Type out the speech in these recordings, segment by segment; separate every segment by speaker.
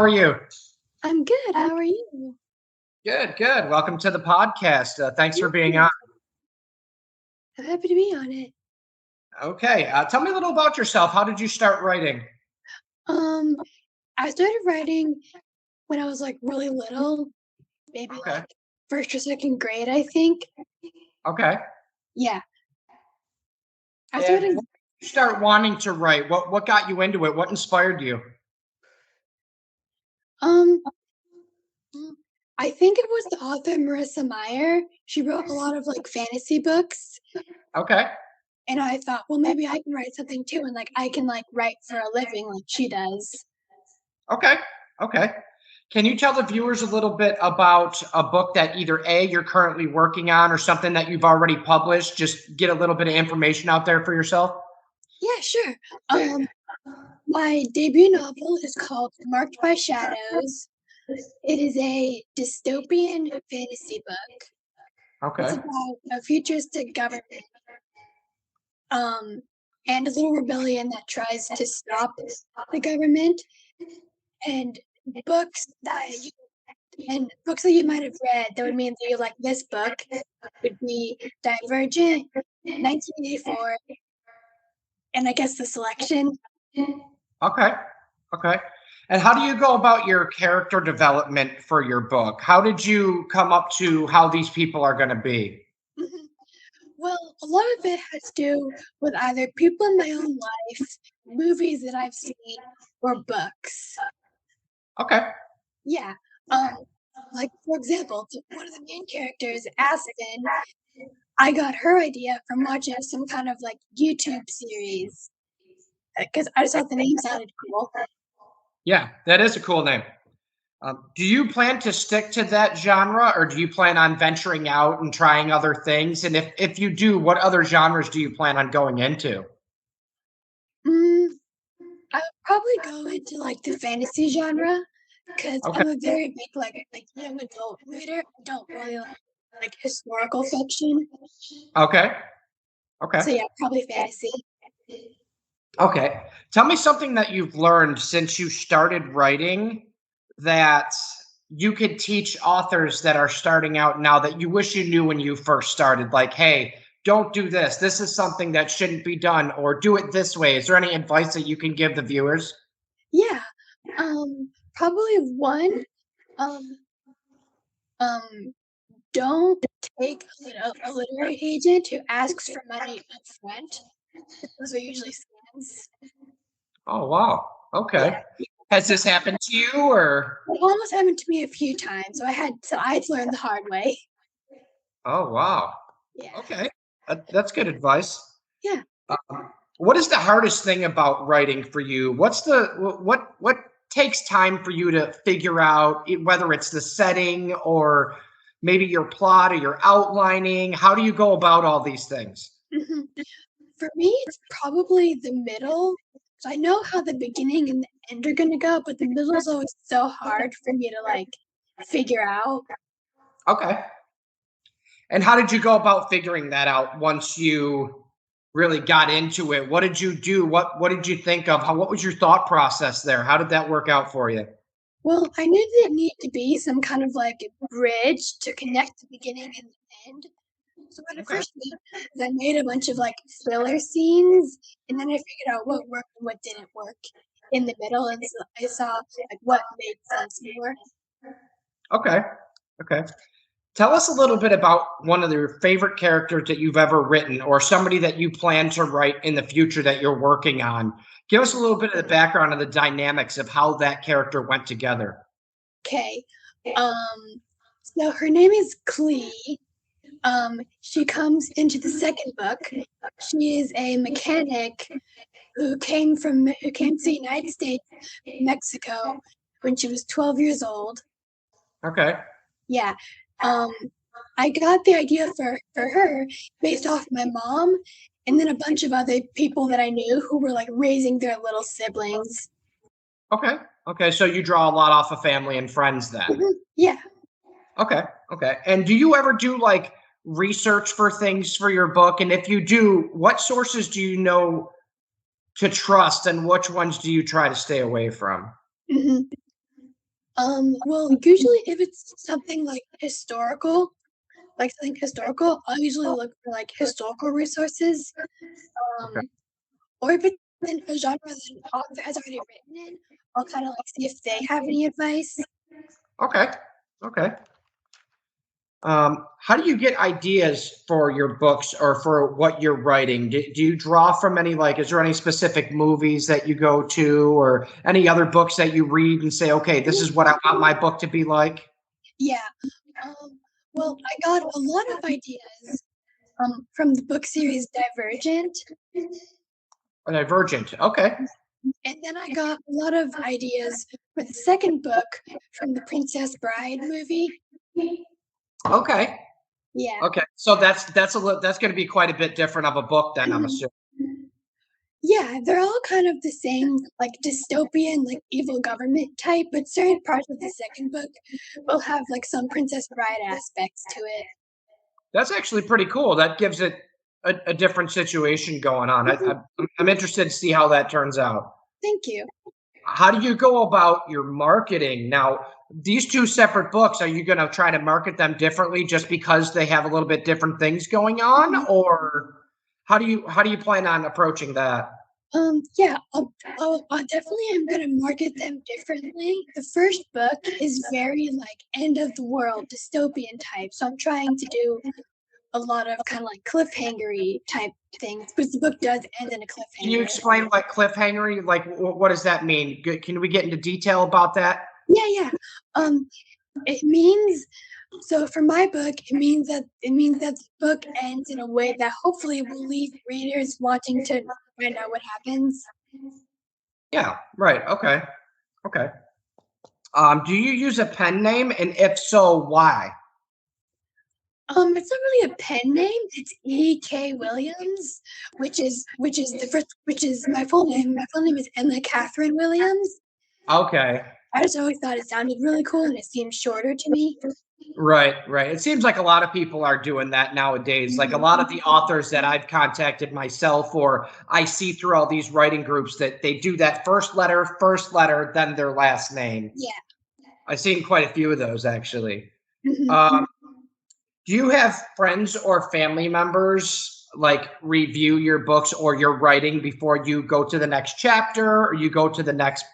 Speaker 1: are you?
Speaker 2: I'm good. How are you?
Speaker 1: Good, good. Welcome to the podcast. Thanks for
Speaker 2: Thank
Speaker 1: being on.
Speaker 2: you. I'm happy to be on it.
Speaker 1: Okay, tell me a little about yourself. How did you start writing?
Speaker 2: Um, I started writing when I was like really little, maybe
Speaker 1: Okay,
Speaker 2: like first or second grade, I think.
Speaker 1: okay.
Speaker 2: Yeah, I
Speaker 1: And
Speaker 2: started.
Speaker 1: when did you start wanting to write? What got you into it? What inspired you?
Speaker 2: Um, I think it was the author Marissa Meyer. She wrote a lot of like fantasy books,
Speaker 1: Okay,
Speaker 2: and I thought, well, maybe I can write something too, and like I can like write for a living like she does.
Speaker 1: okay, okay. Can you tell the viewers a little bit about a book that either A, you're currently working on or something that you've already published? Just get a little bit of information out there for yourself.
Speaker 2: Yeah, sure. Um, my debut novel is called Marked by Shadows. It is a dystopian fantasy book. It's
Speaker 1: Okay,
Speaker 2: about a futuristic government, um, and a little rebellion that tries to stop the government. And books that you books that you might have read that would mean that you like this book would be Divergent, 1984, and I guess The Selection.
Speaker 1: okay, okay. And how do you go about your character development for your book? How did you come up to how these people are going to be?
Speaker 2: Mhm. Well, a lot of it has to do with either people in my own life, movies that I've seen, or books.
Speaker 1: Okay,
Speaker 2: Yeah. Um, like for example, one of the main characters, Aspen, I got her idea from watching some kind of like YouTube series because I just thought the name sounded cool.
Speaker 1: yeah, that is a cool name. Do you plan to stick to that genre, or do you plan on venturing out and trying other things? And if you do, what other genres do you plan on going into?
Speaker 2: Mm, I would probably go into like the fantasy genre because
Speaker 1: Okay,
Speaker 2: I'm a very big like young adult reader. I don't really like historical fiction.
Speaker 1: okay, okay,
Speaker 2: So yeah, probably fantasy.
Speaker 1: okay. Tell me something that you've learned since you started writing that you could teach authors that are starting out now that you wish you knew when you first started. Like, hey, don't do this. This is something that shouldn't be done, or do it this way. Is there any advice that you can give the viewers?
Speaker 2: Yeah. Probably one. Um, um, don't take a literary agent who asks for money up front. Those are usually scams.
Speaker 1: Oh, wow.
Speaker 2: Yeah.
Speaker 1: Okay. Has this happened to you or?
Speaker 2: It almost happened to me a few times, so I had to learn the hard way.
Speaker 1: Oh, wow.
Speaker 2: Yeah.
Speaker 1: Okay. That's good advice.
Speaker 2: Yeah.
Speaker 1: What is the hardest thing about writing for you? What takes time for you to figure out whether it's the setting or maybe your plot or your outlining? How do you go about all these things?
Speaker 2: Mhm. For me, it's probably the middle. So I know how the beginning and the end are gonna go, but the middle is always so hard for me to like figure out.
Speaker 1: Okay. And how did you go about figuring that out once you really got into it? What did you do? What did you think of? What was your thought process there? How did that work out for you?
Speaker 2: Well, I knew there needed to be some kind of like bridge to connect the beginning and the end. So what I
Speaker 1: Okay.
Speaker 2: first did is I made a bunch of like filler scenes, and then I figured out what worked and what didn't work in the middle, and so I saw like what made sense more.
Speaker 1: Okay. Okay. Tell us a little bit about one of your favorite characters that you've ever written or somebody that you plan to write in the future that you're working on. Give us a little bit of the background of the dynamics of how that character went together.
Speaker 2: Okay. So her name is Klee. She comes into the second book. She is a mechanic who came to the United States, Mexico, when she was 12 years old.
Speaker 1: Okay.
Speaker 2: Yeah. Um, I got the idea for her based off my mom and then a bunch of other people that I knew who were like raising their little siblings.
Speaker 1: Okay. Okay. So you draw a lot off of family and friends then.
Speaker 2: Yeah.
Speaker 1: Okay. Okay. And do you ever do like research for things for your book? And if you do, what sources do you know to trust and which ones do you try to stay away from?
Speaker 2: hmm Well, usually if it's something like historical, I'll usually look for like historical resources.
Speaker 1: Okay.
Speaker 2: Um, or if it's in a genre that an author has already written in, I'll kind of like see if they have any advice.
Speaker 1: Okay. Okay. How do you get ideas for your books or for what you're writing? Do you draw from any, like, is there any specific movies that you go to or any other books that you read and say, okay, this is what I want my book to be like?
Speaker 2: Yeah. Um, well, I got a lot of ideas from the book series Divergent,
Speaker 1: Divergent. Okay.
Speaker 2: and then I got a lot of ideas for the second book from the Princess Bride movie.
Speaker 1: Okay.
Speaker 2: Yeah.
Speaker 1: Okay. So that's going to be quite a bit different of a book then, I'm
Speaker 2: Mhm.
Speaker 1: assuming.
Speaker 2: Yeah, they're all kind of the same, like dystopian, like evil government type, but certain parts of the second book will have like some Princess Bride aspects to it.
Speaker 1: That's actually pretty cool. That gives it a different situation going on.
Speaker 2: Mhm.
Speaker 1: I'm interested to see how that turns out.
Speaker 2: Thank you.
Speaker 1: How do you go about your marketing now? These two separate books, are you going to try to market them differently just because they have a little bit different things going on,
Speaker 2: Mhm.
Speaker 1: or how do you plan on approaching that?
Speaker 2: Yeah, I'll definitely am gonna market them differently. The first book is very like end of the world dystopian type, so I'm trying to do a lot of kind of like cliffhangery type things because the book does end in a
Speaker 1: Can you
Speaker 2: cliffhanger.
Speaker 1: explain what cliffhanger, like what does that mean? Can we get into detail about that?
Speaker 2: Yeah, yeah. Um, it means so for my book, it means that the book ends in a way that hopefully will leave readers wanting to find out what happens.
Speaker 1: Yeah, right. Okay. Okay. Do you use a pen name, and if so, why?
Speaker 2: It's not really a pen name. It's E.K. Williams, which is my full name. My full name is Emma Catherine Williams.
Speaker 1: Okay.
Speaker 2: I just always thought it sounded really cool and it seemed shorter to me.
Speaker 1: Right, right. It seems like a lot of people are doing that nowadays. Like a
Speaker 2: Mhm.
Speaker 1: lot of the authors that I've contacted myself or I see through all these writing groups that they do that first letter, then their last name.
Speaker 2: Yeah.
Speaker 1: I've seen quite a few of those actually.
Speaker 2: Mhm.
Speaker 1: Um, do you have friends or family members like review your books or your writing before you go to the next chapter or you go to the next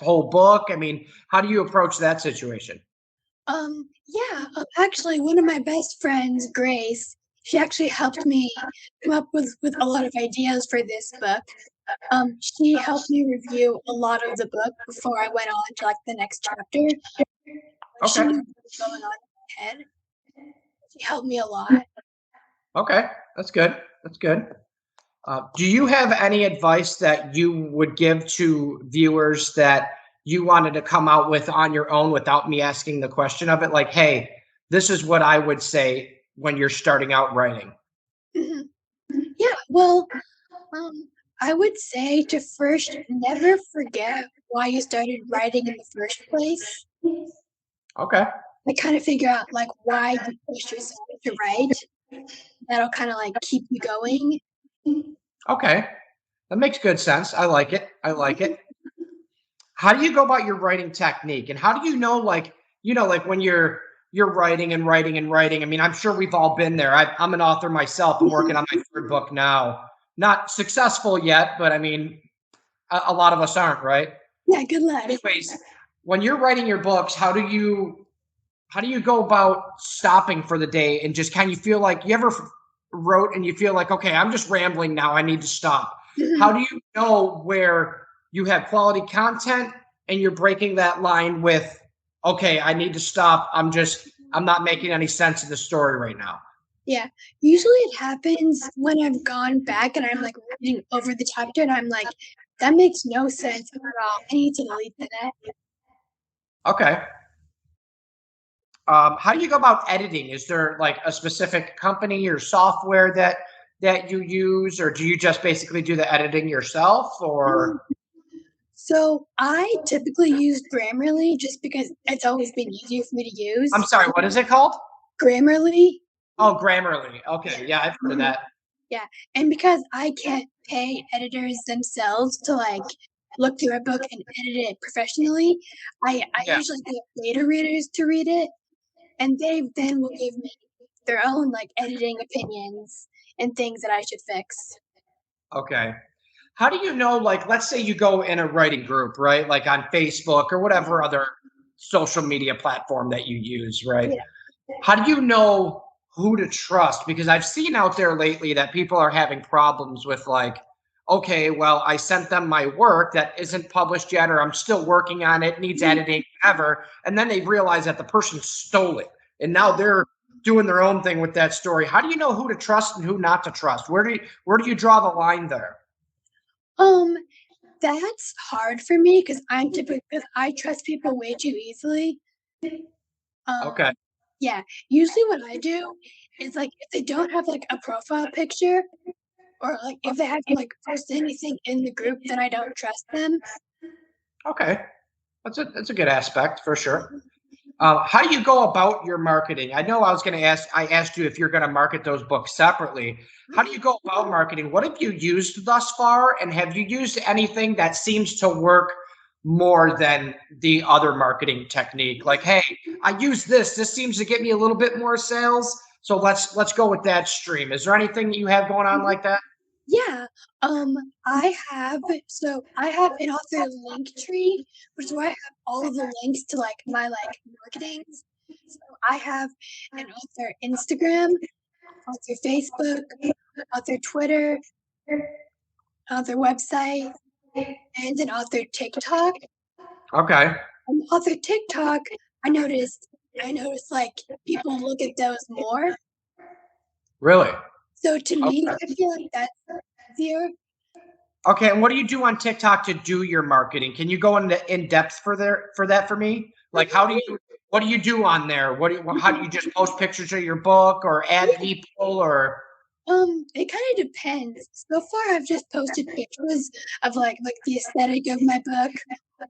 Speaker 1: whole book? I mean, how do you approach that situation?
Speaker 2: Yeah, actually, one of my best friends, Grace, she actually helped me come up with a lot of ideas for this book. She helped me review a lot of the book before I went on to like the next chapter. She
Speaker 1: Okay.
Speaker 2: knew what was going on in my head. She helped me a lot.
Speaker 1: Okay, that's good. That's good. Do you have any advice that you would give to viewers that you wanted to come out with on your own without me asking the question of it? Like, hey, this is what I would say when you're starting out writing.
Speaker 2: Mhm. Yeah, well, um, I would say to first never forget why you started writing in the first place.
Speaker 1: Okay.
Speaker 2: Like, kind of figure out like why you push yourself to write. That'll kind of like keep you going.
Speaker 1: Okay. That makes good sense. I like it. I like it. How do you go about your writing technique? And how do you know, like, like when you're writing and writing and writing? I mean, I'm sure we've all been there. I'm an author myself. I'm working on my third book now. Not successful yet, but I mean, a lot of us aren't, right?
Speaker 2: Yeah, good luck.
Speaker 1: Anyways, when you're writing your books, how do you go about stopping for the day and just kind of feel like you ever wrote and you feel like, okay, I'm just rambling now. I need to stop. How
Speaker 2: Mhm.
Speaker 1: do you know where you have quality content and you're breaking that line with, okay, I need to stop. I'm not making any sense of the story right now.
Speaker 2: Yeah, usually it happens when I've gone back and I'm like reading over the chapter and I'm like, that makes no sense at all. I need to delete that.
Speaker 1: Okay. How do you go about editing? Is there like a specific company or software that you use, or do you just basically do the editing yourself?
Speaker 2: Mm,
Speaker 1: Or
Speaker 2: So I typically use Grammarly just because it's always been easier for me to
Speaker 1: I'm
Speaker 2: use.
Speaker 1: sorry, what is it called?
Speaker 2: Grammarly.
Speaker 1: Oh, Grammarly. Okay, yeah, I've heard of
Speaker 2: Mhm.
Speaker 1: that.
Speaker 2: Yeah, and because I can't pay editors themselves to like look through a book and edit it professionally. I
Speaker 1: Yeah.
Speaker 2: usually get beta readers to read it, and they then will give me their own like editing opinions and things that I should fix.
Speaker 1: Okay. How do you know, like, let's say you go in a writing group, right? Like on Facebook or whatever other social media platform that you use, right?
Speaker 2: Yeah.
Speaker 1: How do you know who to trust? Because I've seen out there lately that people are having problems with, like, okay, well, I sent them my work that isn't published yet, or I'm still working on it, needs
Speaker 2: Mhm.
Speaker 1: editing, whatever. And then they realize that the person stole it. And now they're doing their own thing with that story. How do you know who to trust and who not to trust? Where do you draw the line there?
Speaker 2: Um, that's hard for me because I trust people way too easily.
Speaker 1: Okay.
Speaker 2: Um, yeah, usually what I do is, like, if they don't have, like, a profile picture or, like, if they haven't, like, posted anything in the group, then I don't trust them.
Speaker 1: Okay. That's a good aspect for sure. How do you go about your marketing? I know I asked you if you're going to market those books separately. How do you go about marketing? What have you used thus far? And have you used anything that seems to work more than the other marketing technique? Like, hey, I use this. This seems to get me a little bit more sales. So let's go with that stream. Is there anything that you have going on
Speaker 2: Mhm.
Speaker 1: like that?
Speaker 2: Yeah, I have an author link tree, which is where I have all of the links to, like, my, like, marketings. So I have an author Instagram, author Facebook, author Twitter, author website, and an author TikTok.
Speaker 1: Okay.
Speaker 2: On author TikTok, I noticed, like, people look at those more.
Speaker 1: Really?
Speaker 2: So to me,
Speaker 1: Okay.
Speaker 2: I feel like that's easier.
Speaker 1: Okay, and what do you do on TikTok to do your marketing? Can you go into in depth for that for me? Like, what do you do on there? How do you just post pictures of your book or add
Speaker 2: Yeah,
Speaker 1: people or
Speaker 2: it kinda depends. So far, I've just posted pictures of, like, the aesthetic of my book,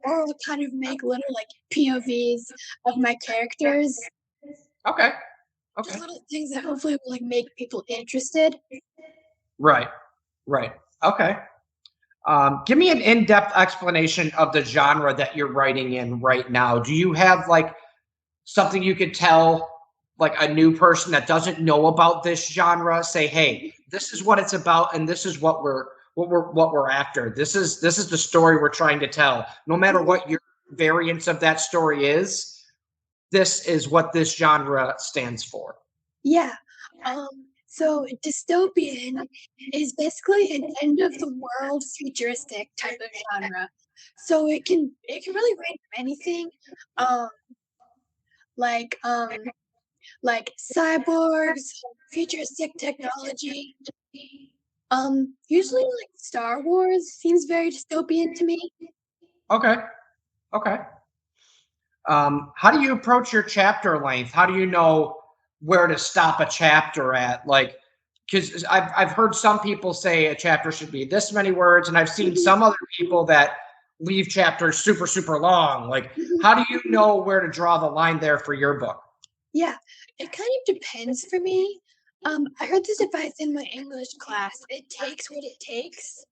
Speaker 2: or I'll kind of make little, like, POVs of my characters,
Speaker 1: okay,
Speaker 2: just
Speaker 1: okay,
Speaker 2: little things that hopefully will, like, make people interested.
Speaker 1: right, right, okay. Give me an in-depth explanation of the genre that you're writing in right now. Do you have like something you could tell like a new person that doesn't know about this genre, say, hey, this is what it's about and this is what we're after. This is the story we're trying to tell. No matter
Speaker 2: Mhm.
Speaker 1: what your variance of that story is, this is what this genre stands for.
Speaker 2: Yeah. So dystopian is basically an end of the world futuristic type of genre. So it can really range from anything, um, like like cyborgs, futuristic technology. Usually like Star Wars seems very dystopian to me.
Speaker 1: Okay. Okay. How do you approach your chapter length? How do you know where to stop a chapter at? Like, because I've heard some people say a chapter should be this many words, and I've seen
Speaker 2: Mhm,
Speaker 1: some other people that leave chapters super super long. Like,
Speaker 2: mhm.
Speaker 1: how do you know where to draw the line there for your book?
Speaker 2: Yeah, it kind of depends for me. I heard this advice in my English class. It takes what it takes.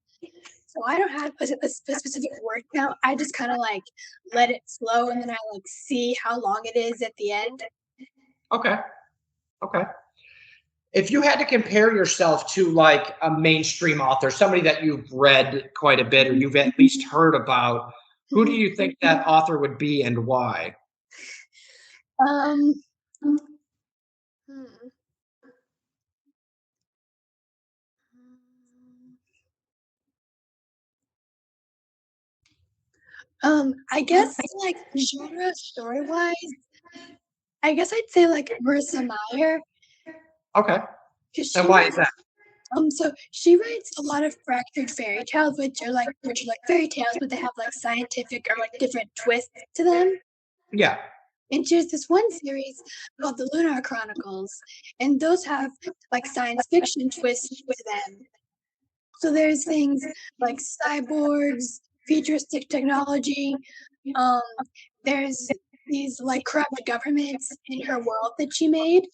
Speaker 2: So I don't have a specific word count. I just kind of like let it flow, and then I like see how long it is at the end.
Speaker 1: Okay. Okay. If you had to compare yourself to like a mainstream author, somebody that you've read quite a bit or
Speaker 2: Mhm,
Speaker 1: you've at least heard about, who do
Speaker 2: mhm.
Speaker 1: you think that author would be and why?
Speaker 2: Um, hmm. I guess like genre story wise, I guess I'd say like Marissa Meyer
Speaker 1: Okay.
Speaker 2: because
Speaker 1: And
Speaker 2: she
Speaker 1: why is
Speaker 2: writes
Speaker 1: that?
Speaker 2: so she writes a lot of fractured fairy tales, which are like fairy tales, but they have like scientific or like different twists to them.
Speaker 1: Yeah.
Speaker 2: And there's this one series called the Lunar Chronicles, and those have like science fiction twists to them. So there's things like cyborgs, futuristic technology. Um, there's these like corrupt governments in her world that she made.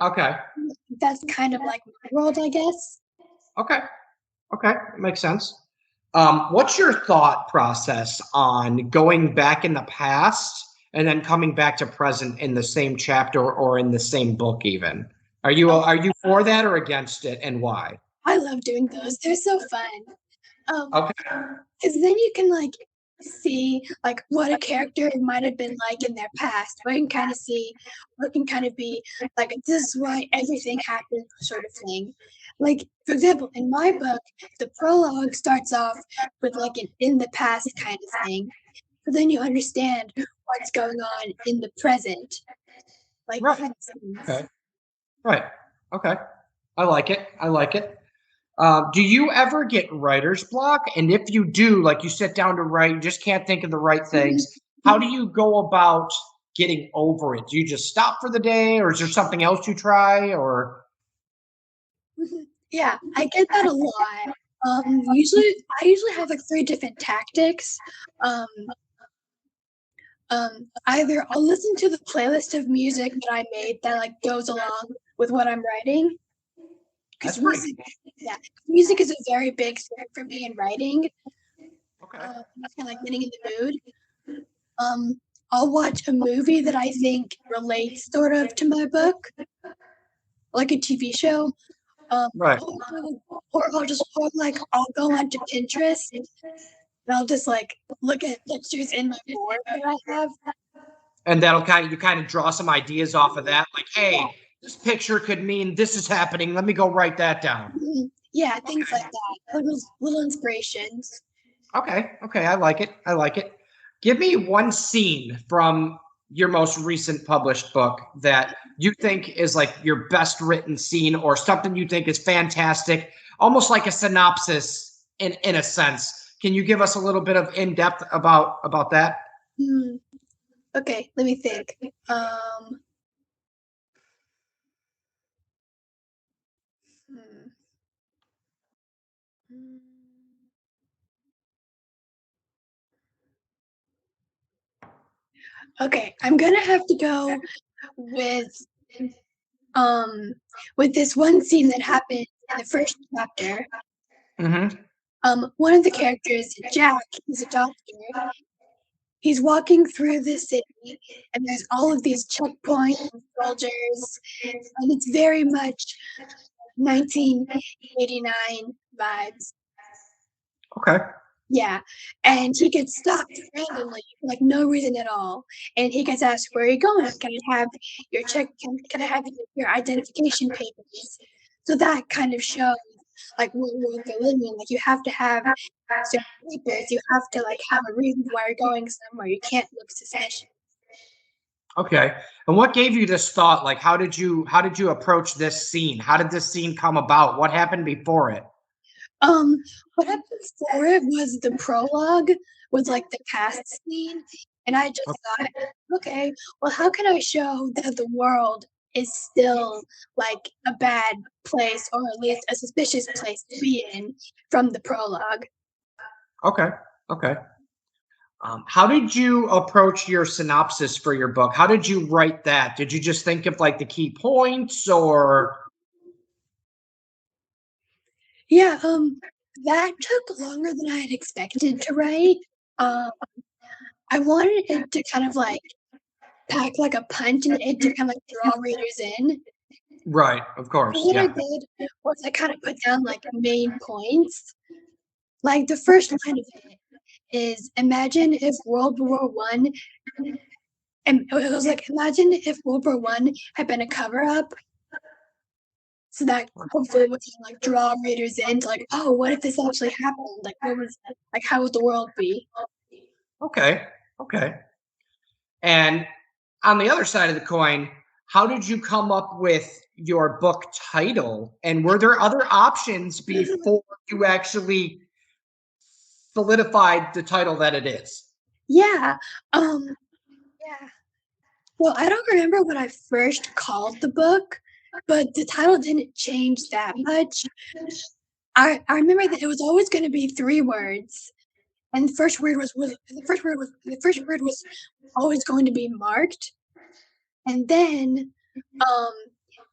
Speaker 1: Okay.
Speaker 2: That's kind of like my world, I guess.
Speaker 1: Okay. Okay. Makes sense. What's your thought process on going back in the past and then coming back to present in the same chapter or in the same book even? Are you for that or against it, and why?
Speaker 2: I love doing those. They're so fun.
Speaker 1: Okay.
Speaker 2: Because then you can like see like what a character might have been like in their past. Or you can kind of see, or it can kind of be like this is why everything happened, sort of thing. Like for example, in my book, the prologue starts off with like an in the past kind of thing, but then you understand what's going on in the present. Like
Speaker 1: Right.
Speaker 2: for instance,
Speaker 1: Okay. Right. Okay. I like it. I like it. Do you ever get writer's block? And if you do, like you sit down to write, you just can't think of the right things. How do you go about getting over it? Do you just stop for the day, or is there something else you try? Or
Speaker 2: yeah, I get that a lot. Usually, I usually have like three different tactics. Um, Either I'll listen to the playlist of music that I made that like goes along with what I'm writing, because
Speaker 1: that's pretty
Speaker 2: music, yeah, music is a very big thing for me in writing.
Speaker 1: okay.
Speaker 2: And like getting in the mood. I'll watch a movie that I think relates sort of to my book, like a TV show.
Speaker 1: Right.
Speaker 2: Or I'll just or like I'll go onto Pinterest and I'll just like look at pictures in my board that I have.
Speaker 1: And that'll kind of draw some ideas off of that. Like,
Speaker 2: Yeah,
Speaker 1: hey, this picture could mean this is happening. Let me go write that down.
Speaker 2: yeah, things
Speaker 1: Okay.
Speaker 2: like that. Little inspirations.
Speaker 1: Okay. Okay. I like it. I like it. Give me one scene from your most recent published book that you think is like your best written scene or something you think is fantastic, almost like a synopsis in a sense. Can you give us a little bit of in depth about that?
Speaker 2: Hmm. Okay, let me think. Um, hmm. Okay, I'm gonna have to go with um with this one scene that happened in the first chapter.
Speaker 1: Mm-hmm.
Speaker 2: One of the characters, Jack, he's a doctor. He's walking through the city, and there's all of these checkpoints and soldiers, and it's very much 1989 vibes.
Speaker 1: Okay.
Speaker 2: Yeah, and he gets stopped randomly, for, like no reason at all, and he gets asked, "Where are you going? Can I have your check? Can I have your identification papers?" So that kind of shows like what world they're living in. Like you have to have certain papers. You have to like have a reason why you're going somewhere. You can't look suspicious.
Speaker 1: Okay. And what gave you this thought? Like, how did you approach this scene? How did this scene come about? What happened before it?
Speaker 2: Um, what happened before it was the prologue was like the past scene, and I just thought, okay, well, how can I show that the world is still like a bad place, or at least a suspicious place to be in from the prologue?
Speaker 1: Okay. Okay. How did you approach your synopsis for your book? How did you write that? Did you just think of like the key points or
Speaker 2: Yeah, that took longer than I had expected to write. Um, I wanted it to kind of like pack like a punch and it to kind of like draw readers in.
Speaker 1: right, of
Speaker 2: So
Speaker 1: course.
Speaker 2: what I
Speaker 1: Yeah.
Speaker 2: did was I kind of put down like main points. Like the first line of it is imagine if World War One and it was like imagine if World War One had been a cover up. So that hopefully would like draw readers into like, oh, what if this actually happened? Like what was like how would the world be?
Speaker 1: Okay. Okay. And on the other side of the coin, how did you come up with your book title? And were there other options before you actually solidified the title that it is?
Speaker 2: Yeah. Um yeah. Well, I don't remember what I first called the book, but the title didn't change that much. I remember that it was always going to be three words, and the first word was always going to be marked, and then um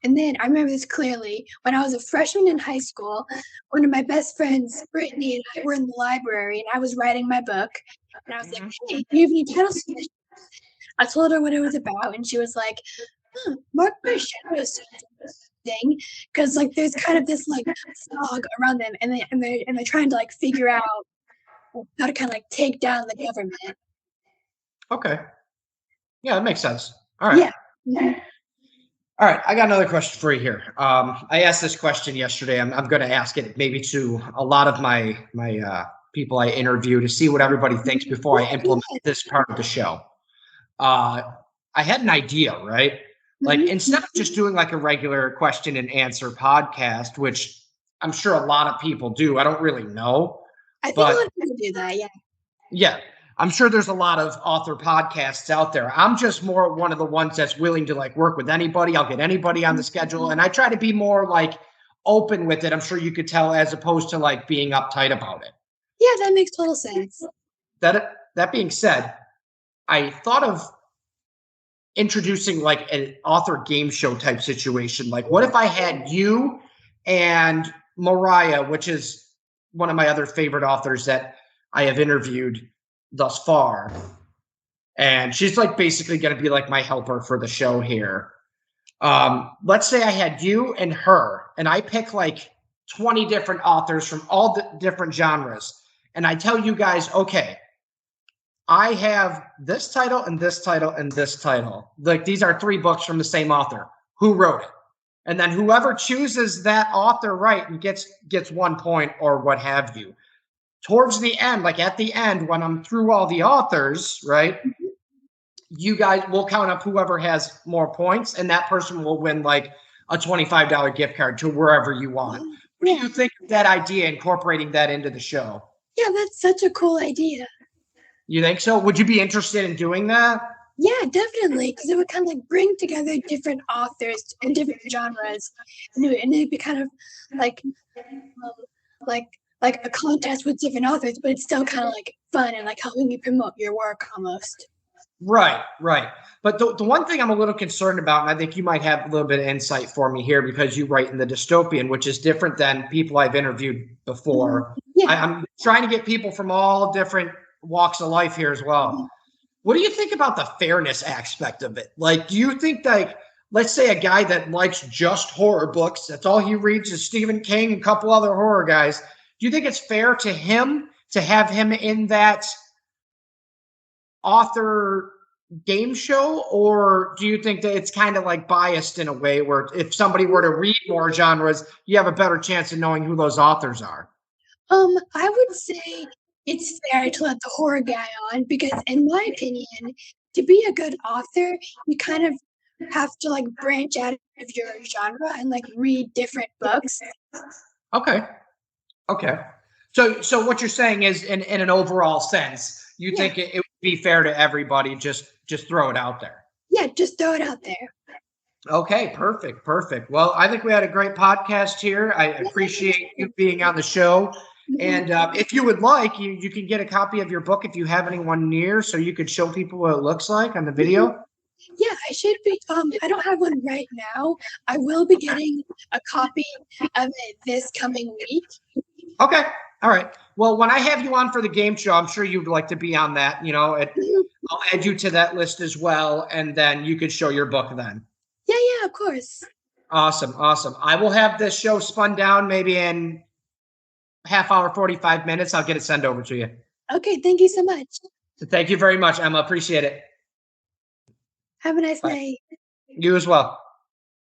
Speaker 2: And then I remember this clearly. When I was a freshman in high school, one of my best friends, Brittany, and I were in the library, and I was writing my book. And I was like, "Hey, do you have any title suggestions?" I told her what it was about, and she was like, Mark My Shadows thing, because like there's kind of this like fog around them, and they're trying to like figure out how to kind of like take down the government.
Speaker 1: Okay. Yeah, that makes sense. All right.
Speaker 2: Yeah. Mhm.
Speaker 1: All right, I got another question for you here. I asked this question yesterday. I'm going to ask it maybe to a lot of my people I interview to see what everybody thinks before I implement this part of the show. I had an idea, right? Like instead of just doing like a regular question and answer podcast, which I'm sure a lot of people do. I don't really know,
Speaker 2: I think a
Speaker 1: but
Speaker 2: lot of people do that. Yeah.
Speaker 1: yeah, I'm sure there's a lot of author podcasts out there. I'm just more one of the ones that's willing to like work with anybody. I'll get anybody on the schedule, and I try to be more like open with it. I'm sure you could tell, as opposed to like being uptight about it.
Speaker 2: Yeah, that makes total sense.
Speaker 1: That being said, I thought of introducing like an author game show type situation. Like, what if I had you and Mariah, which is one of my other favorite authors that I have interviewed thus far. And she's like basically going to be like my helper for the show here. Let's say I had you and her, and I pick like 20 different authors from all the different genres. And I tell you guys, okay, I have this title and this title and this title. Like these are 3 books from the same author. Who wrote it? And then whoever chooses that author right and gets 1 point or what have you. Towards the end, like at the end, when I'm through all the authors, right? You guys will count up whoever has more points, and that person will win like a $25 gift card to wherever you want. What do you think of that idea, incorporating that into the show?
Speaker 2: Yeah, that's such a cool idea.
Speaker 1: You think so? Would you be interested in doing that?
Speaker 2: Yeah, definitely, because it would kind of like bring together different authors and different genres, and it'd be kind of like like a contest with different authors, but it's still kind of like fun and like helping you promote your work almost.
Speaker 1: Right. But the one thing I'm a little concerned about, and I think you might have a little bit of insight for me here because you write in the dystopian, which is different than people I've interviewed before.
Speaker 2: Yeah.
Speaker 1: I'm trying to get people from all different walks of life here as well. What do you think about the fairness aspect of it? Like, do you think like, let's say a guy that likes just horror books, that's all he reads is Stephen King and a couple other horror guys. Do you think it's fair to him to have him in that author game show, or do you think that it's kind of like biased in a way where if somebody were to read more genres, you have a better chance of knowing who those authors are?
Speaker 2: I would say it's fair to let the horror guy on because, in my opinion, to be a good author, you kind of have to like branch out of your genre and like read different books.
Speaker 1: Okay. So what you're saying is, in an overall sense, you think it would be fair to everybody? Just throw it out there.
Speaker 2: Yeah, just throw it out there.
Speaker 1: Okay, perfect. Well, I think we had a great podcast here. I appreciate you being on the show. And if you would like, you can get a copy of your book if you have anyone near, so you could show people what it looks like on the video.
Speaker 2: Yeah, I should be. I don't have one right now. I will be getting a copy of it this coming week.
Speaker 1: Okay. All right. Well, when I have you on for the game show, I'm sure you'd like to be on that. You know, I'll add you to that list as well, and then you could show your book then.
Speaker 2: Yeah, of course.
Speaker 1: Awesome. I will have this show spun down maybe in half hour, 45 minutes. I'll get it sent over to you.
Speaker 2: Okay, thank you so much.
Speaker 1: Thank you very much, Emma. Appreciate it.
Speaker 2: Have a nice night.
Speaker 1: You as well.